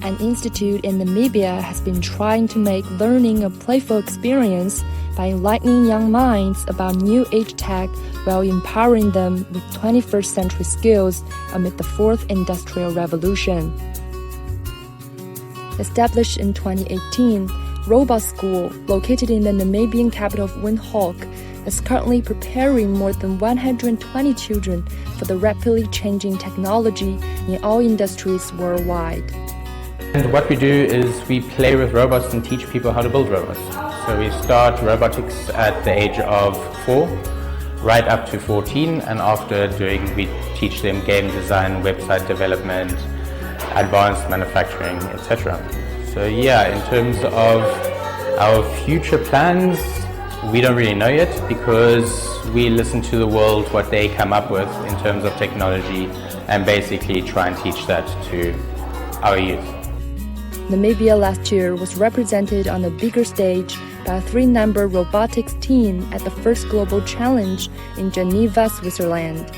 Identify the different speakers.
Speaker 1: An institute in Namibia has been trying to make learning a playful experience by enlightening young minds about new age tech while empowering them with 21st century skills amid the fourth industrial revolution. Established in 2018, Robot School, located in the Namibian capital of Windhoek, is currently preparing more than 120 children for the rapidly changing technology in all industries worldwide.
Speaker 2: And what we do is we play with robots and teach people how to build robots. So we start robotics at the age of 4, right up to 14, and after we teach them game design, website development, advanced manufacturing, etc. So yeah, in terms of our future plans, we don't really know yet because we listen to the world, what they come up with in terms of technology, and basically try and teach that to our youth.
Speaker 1: Namibia last year was represented on a bigger stage by a 3-member robotics team at the first Global Challenge in Geneva, Switzerland.